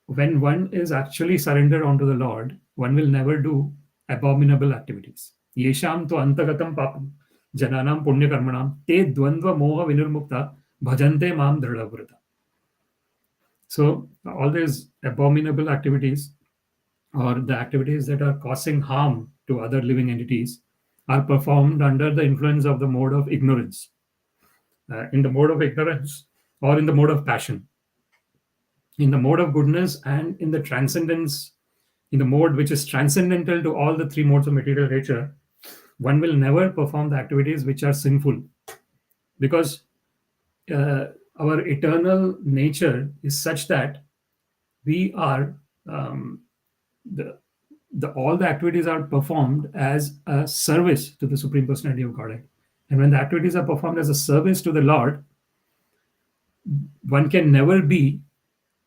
when one is actually surrendered onto the Lord, one will never do abominable activities. Yesham to antagatam papam jananam punya karmanam te dvandva moha vinurmukta bhajante mam dhradavrata. So all these abominable activities, or the activities that are causing harm to other living entities, are performed under the influence of the mode of ignorance. In the mode of ignorance or in the mode of passion. In the mode of goodness and in the transcendence, in the mode which is transcendental to all the three modes of material nature, one will never perform the activities which are sinful, because our eternal nature is such that we are all the activities are performed as a service to the Supreme Personality of Godhead. And when the activities are performed as a service to the Lord, one can never be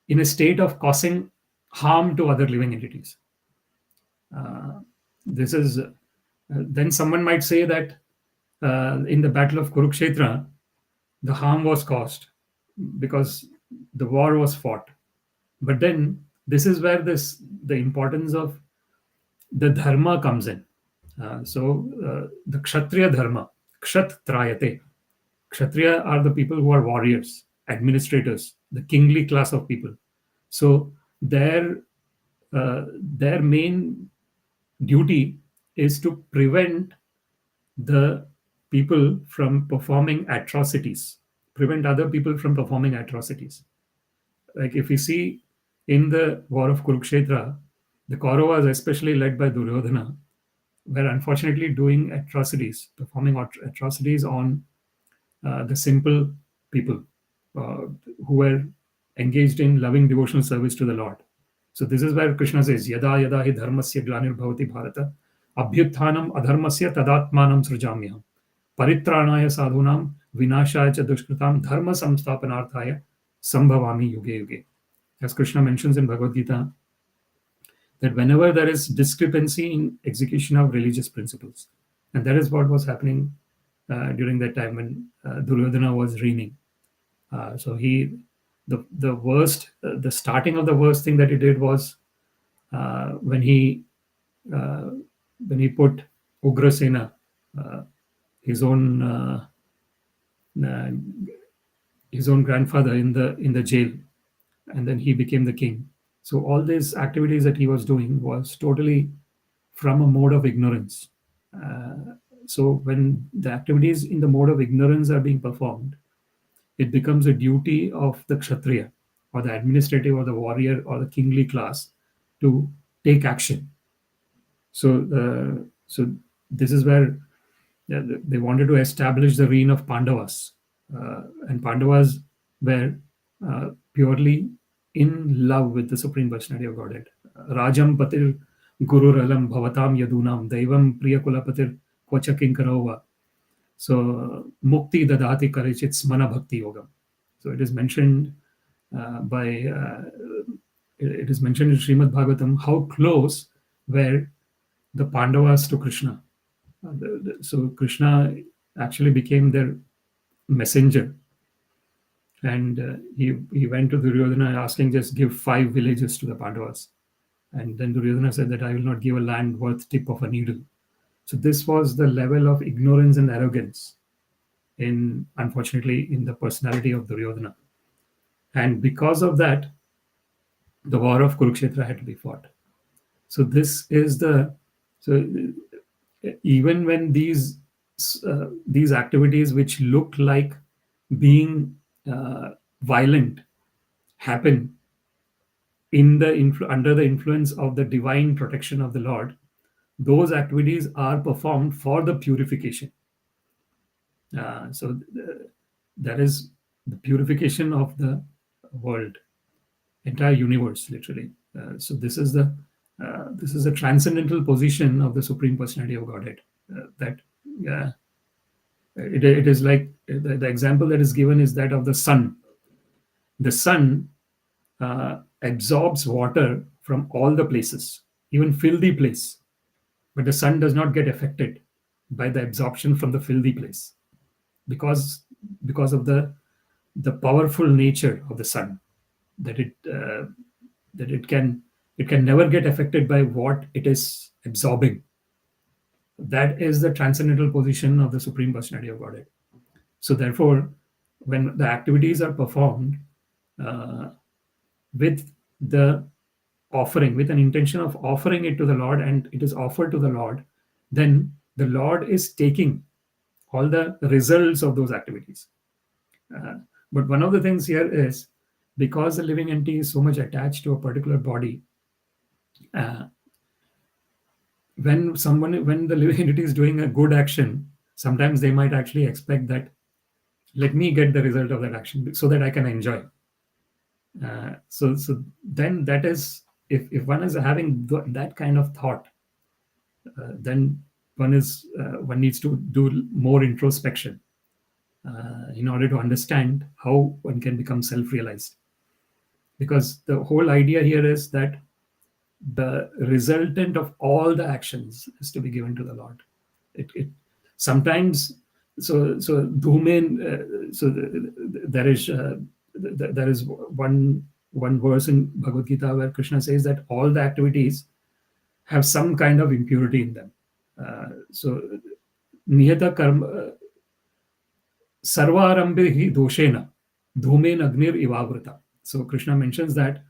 in a state of causing harm to other living entities. Then someone might say that in the battle of Kurukshetra, the harm was caused because the war was fought. But then this is where the importance of the dharma comes in. The Kshatriya dharma, Kshat Trayate. Kshatriya are the people who are warriors, administrators, the kingly class of people. So their main duty is to prevent the people from performing atrocities, prevent other people from performing atrocities. Like if we see in the war of Kurukshetra, the Kauravas, especially led by Duryodhana, were unfortunately doing atrocities, performing atrocities on the simple people uh, who were engaged in loving devotional service to the Lord. So this is where Krishna says, Yada yada hi dharmasya glanirбhavati bharata, abhyutthanam adharmasya tadatmanam srujamyaham, paritranaya sadhunam vinashaya cha dushkritam dharma samsthapanarthaya sambhavami yuge yuge. As Krishna mentions in Bhagavad Gita, that whenever there is discrepancy in execution of religious principles, and that is what was happening during that time when Duryodhana was reigning. So the worst, the starting of the worst thing that he did was when he put Ugrasena, his own grandfather, in the jail, and then he became the king. So all these activities that he was doing was totally from a mode of ignorance. So when the activities in the mode of ignorance are being performed, it becomes a duty of the kshatriya or the administrative or the warrior or the kingly class to take action. So this is where they wanted to establish the reign of Pandavas, and Pandavas were purely in love with the Supreme Personality of Godhead. Rajam patir gururalam bhavatam yadunam daivam priyakulapatir kvacha kinkarova. So mukti dadati karichit smana bhakti yogam. So it is mentioned it is mentioned in Śrīmad-Bhāgavatam how close were the Pandavas to Krishna. So Krishna actually became their messenger, and he went to Duryodhana asking, just give 5 villages to the Pandavas. And then Duryodhana said that I will not give a land worth tip of a needle. So this was the level of ignorance and arrogance unfortunately in the personality of Duryodhana. And because of that, the war of Kurukshetra had to be fought. So this is even when these activities which look like being violent happen under the influence of the divine protection of the Lord, those activities are performed for the purification. That is the purification of the world, entire universe, literally. So this is the transcendental position of the Supreme Personality of Godhead. It is like the example that is given is that of the sun. The sun absorbs water from all the places, even filthy place, but the sun does not get affected by the absorption from the filthy place because of the powerful nature of the sun, that it can never get affected by what it is absorbing. That is the transcendental position of the Supreme Personality of Godhead. So therefore, when the activities are performed with the offering, with an intention of offering it to the Lord, and it is offered to the Lord, then the Lord is taking all the results of those activities. But one of the things here is, because the living entity is so much attached to a particular body, when the living entity is doing a good action, sometimes they might actually expect that, let me get the result of that action so that I can enjoy. So then that is, if one is having that kind of thought, then one needs to do more introspection in order to understand how one can become self-realized. Because the whole idea here is that the resultant of all the actions is to be given to the Lord. It sometimes dhumen. There is one verse in Bhagavad Gita where Krishna says that all the activities have some kind of impurity in them. Niyata karma sarvarambhi doshena dhumen agnir ivavrata. So Krishna mentions that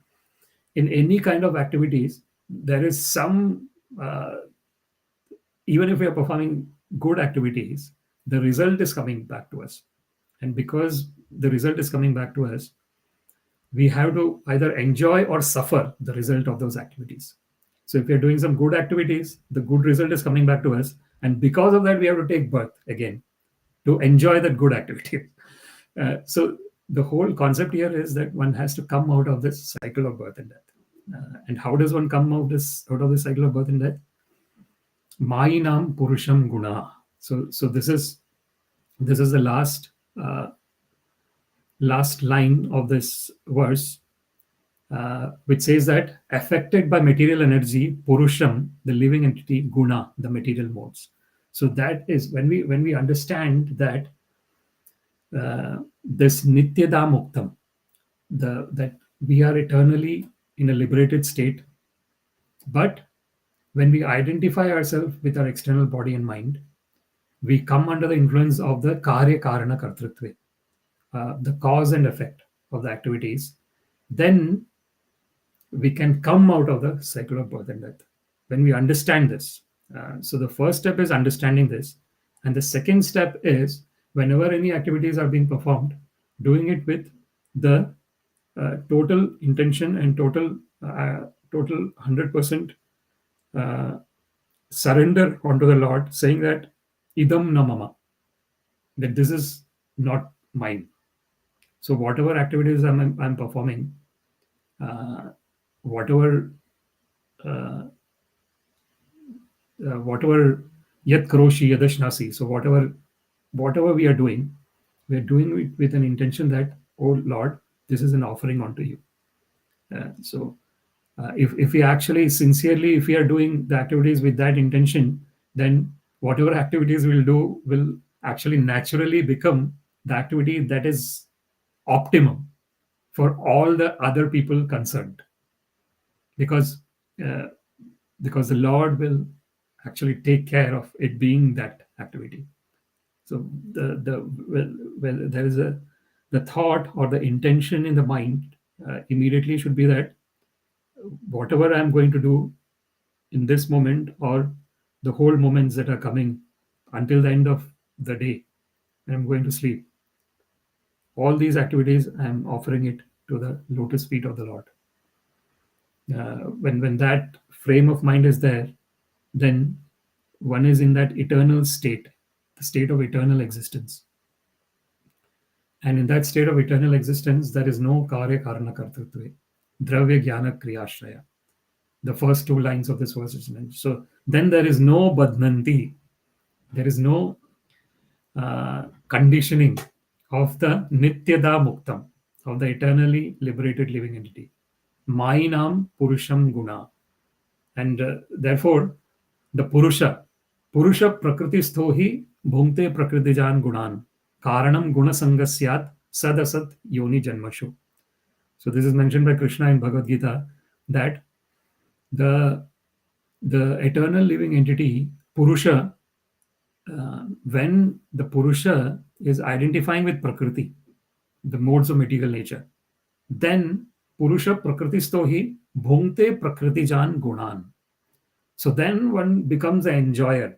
in any kind of activities, there is some, even if we are performing good activities, the result is coming back to us. And because the result is coming back to us, we have to either enjoy or suffer the result of those activities. So if we are doing some good activities, the good result is coming back to us. And because of that, we have to take birth again to enjoy that good activity. So the whole concept here is that one has to come out of this cycle of birth and death. And how does one come out of this cycle of birth and death? Māyinaṁ puruṣaṁ guṇāḥ. So this is the last line of this verse, which says that affected by material energy, puruṣaṁ, the living entity, guṇāḥ, the material modes. So that is when we understand that this nityadā muktaṁ, that we are eternally in a liberated state, but when we identify ourselves with our external body and mind, we come under the influence of the kārya-kāraṇa-kartṛtve, the cause and effect of the activities. Then we can come out of the cycle of birth and death when we understand this. So the first step is understanding this, and the second step is whenever any activities are being performed, doing it with the total intention and total 100% surrender onto the Lord, saying that idam na mama, that this is not mine. So whatever activities I'm performing, whatever yat karoshi yadashnasi, so whatever we are doing it with an intention that, oh Lord, this is an offering unto you. So if we actually sincerely, if we are doing the activities with that intention, then whatever activities we'll do will actually naturally become the activity that is optimum for all the other people concerned, because the Lord will actually take care of it being that activity. So there is the thought or the intention in the mind immediately should be that whatever I'm going to do in this moment, or the whole moments that are coming until the end of the day when I'm going to sleep, all these activities I'm offering it to the lotus feet of the Lord. When that frame of mind is there, then one is in that eternal state, the state of eternal existence. And in that state of eternal existence, there is no kārya-kāraṇa-kartṛtve, dravya-jñāna-kriyāśrayāḥ. The first two lines of this verse is mentioned. So then there is no badhnanti, there is no conditioning of the nityadā muktaṁ, of the eternally liberated living entity. Māyinaṁ puruṣaṁ guṇāḥ. And therefore, the puruṣa prakristho hi bhunte prakritijan guṇān, kāraṇam guṇasaṅgasyāt sad-asat yoni janmashu. So this is mentioned by Krishna in Bhagavad Gita, that the eternal living entity, Purusha, when the Purusha is identifying with Prakriti, the modes of material nature, then Purusha Prakritisto hi bhunte Prakritijan Gunan. So then one becomes an enjoyer.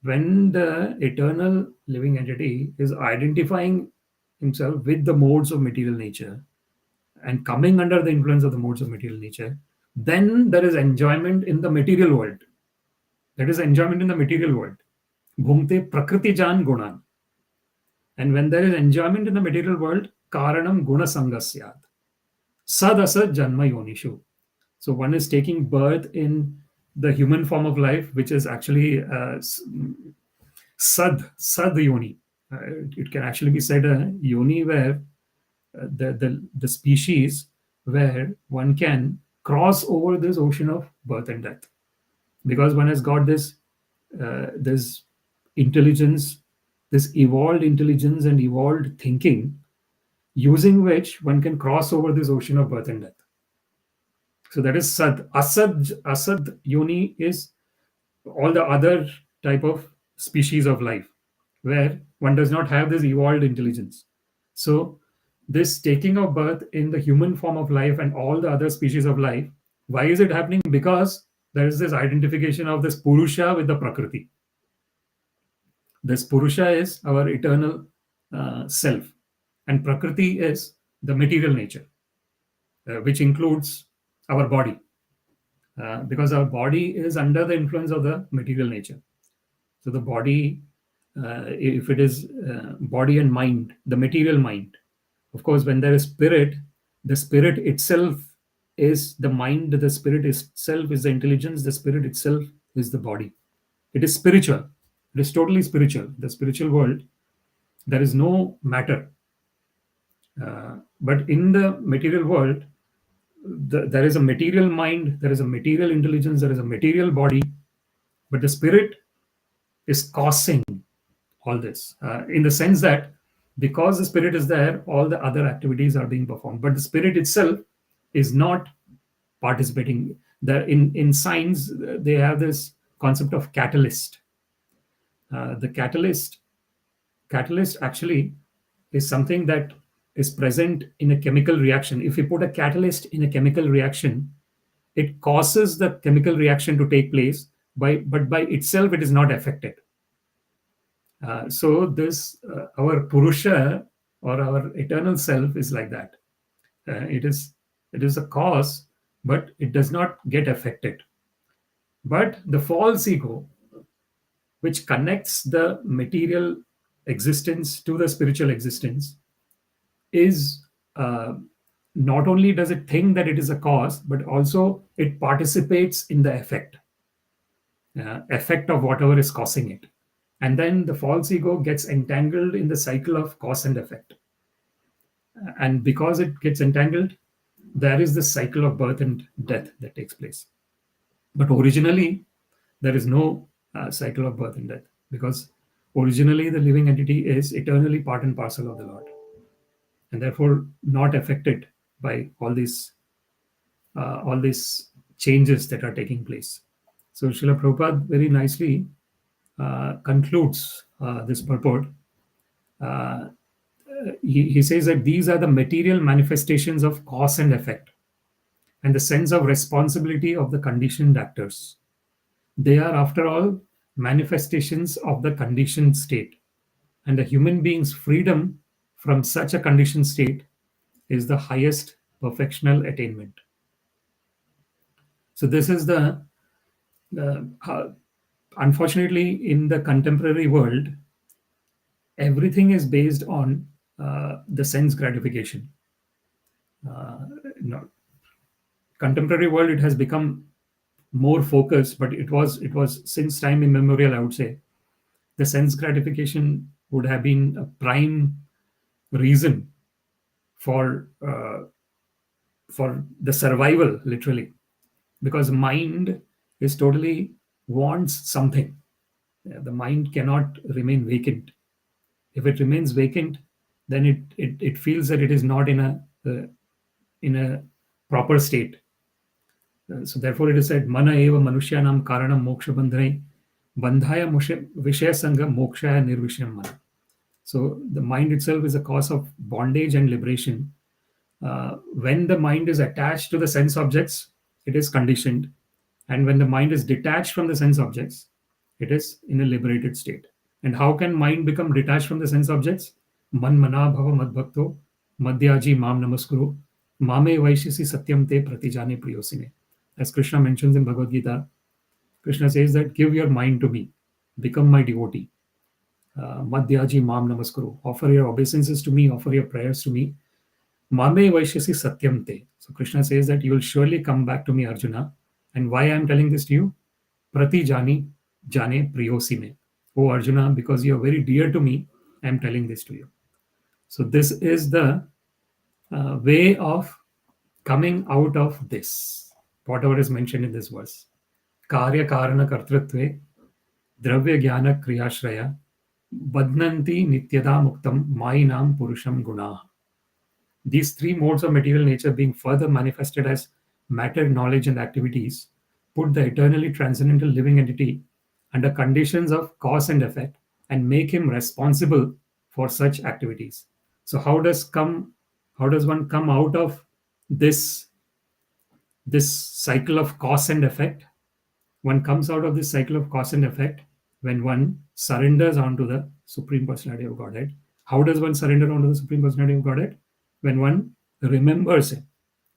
When the eternal living entity is identifying himself with the modes of material nature and coming under the influence of the modes of material nature, then there is enjoyment in the material world. That is enjoyment in the material world. Bhunte Prakritijan Gunan. And when there is enjoyment in the material world, Kāraṇam guṇasaṅgasyāt sad-asat janma yonishu. So one is taking birth in the human form of life, which is actually sad yoni. It can actually be said a yoni where the species where one can cross over this ocean of birth and death, because one has got this intelligence, this evolved intelligence and evolved thinking, using which one can cross over this ocean of birth and death. So that is sad. Asad yoni is all the other type of species of life where one does not have this evolved intelligence. So this taking of birth in the human form of life and all the other species of life, why is it happening? Because there is this identification of this Purusha with the Prakriti. This Purusha is our eternal self, and Prakriti is the material nature, which includes our body, because our body is under the influence of the material nature. So the body, if it is body and mind, the material mind, of course, when there is spirit, the spirit itself is the mind, the spirit itself is the intelligence, the spirit itself is the body. It is spiritual. It is totally spiritual. The spiritual world, there is no matter. But in the material world, there is a material mind, there is a material intelligence, there is a material body, but the spirit is causing all this, in the sense that because the spirit is there, all the other activities are being performed, but the spirit itself is not participating. In science, they have this concept of catalyst. The catalyst actually is something that is present in a chemical reaction. If you put a catalyst in a chemical reaction, it causes the chemical reaction to take place, but by itself it is not affected. So this our purusha, or our eternal self, is like that. It is a cause, but it does not get affected. But the false ego, which connects the material existence to the spiritual existence, is not only does it think that it is a cause, but also it participates in the effect of whatever is causing it. And then the false ego gets entangled in the cycle of cause and effect. And because it gets entangled, there is this cycle of birth and death that takes place. But originally, there is no cycle of birth and death, because originally the living entity is eternally part and parcel of the Lord, and therefore not affected by all these changes that are taking place. So Srila Prabhupada very nicely concludes this purport. He says that these are the material manifestations of cause and effect, and the sense of responsibility of the conditioned actors. They are, after all, manifestations of the conditioned state, and the human being's freedom from such a conditioned state is the highest perfectional attainment. So this is the unfortunately, in the contemporary world, everything is based on the sense gratification. Contemporary world, it has become more focused, but it was since time immemorial, I would say. The sense gratification would have been a prime reason for the survival, literally, because mind is totally wants something. The mind cannot remain vacant. If it remains vacant, then it feels that it is not in a proper state. So therefore it is said, mana eva manushyanam karanam moksha bandhane bandhaya vishaya sangha mokshaya nirvishayam mana. So the mind itself is a cause of bondage and liberation. When the mind is attached to the sense objects, it is conditioned. And when the mind is detached from the sense objects, it is in a liberated state. And how can mind become detached from the sense objects? Man mana bhava madbhakto madhyaji mam namaskuru mame vaishisi satyam te pratijane priyosine. As Krishna mentions in Bhagavad Gita, Krishna says that give your mind to me, become my devotee. Madhyaji mam namaskuru. Offer your obeisances to me, offer your prayers to me. Mame vaishasi satyam te. So Krishna says that you will surely come back to me, Arjuna. And why I am telling this to you? Prati jani jane priyosime. Oh Arjuna, because you are very dear to me, I am telling this to you. So this is the way of coming out of this, whatever is mentioned in this verse. kārya-kāraṇa-kartṛtve, dravya-jñāna-kriyāśrayāḥ, badhnanti nityadā muktaṁ māyinaṁ puruṣaṁ guṇāḥ. These three modes of material nature, being further manifested as matter, knowledge, and activities, put the eternally transcendental living entity under conditions of cause and effect and make him responsible for such activities. So how does one come out of this cycle of cause and effect? One comes out of this cycle of cause and effect when one surrenders onto the Supreme Personality of Godhead. How does one surrender onto the Supreme Personality of Godhead? when one remembers him,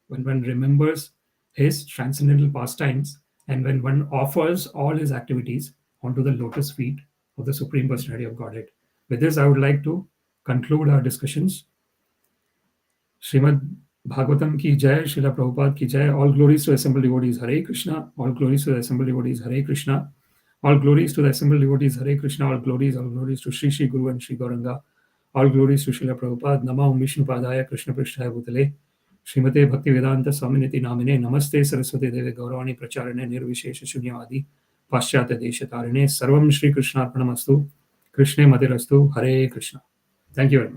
when one remembers his transcendental pastimes, and when one offers all his activities onto the lotus feet of the Supreme Personality of Godhead. With this, I would like to conclude our discussions. Śrīmad-Bhāgavatam ki jai, Srila Prabhupada ki jai. All glories to assembled devotees, Hare Krishna. All glories to the assembled devotees, Hare Krishna. All glories to the assembled devotees, Hare Krishna. All glories to Shri Shri Guru and Shri Gauranga. All glories to Srila Prabhupada. Namah Vishnu Padaya Krishna Prishtaya Bhutale. Srimate Bhakti Vedanta Swaminiti Namine. Namaste Saraswati Deve Gauravani Pracharane Nirvishesha Shunyavadi Paschatya Deshatarine. Sarvam Shri Krishna Arpanamastu. Krishne Madirastu. Hare Krishna. Thank you very much.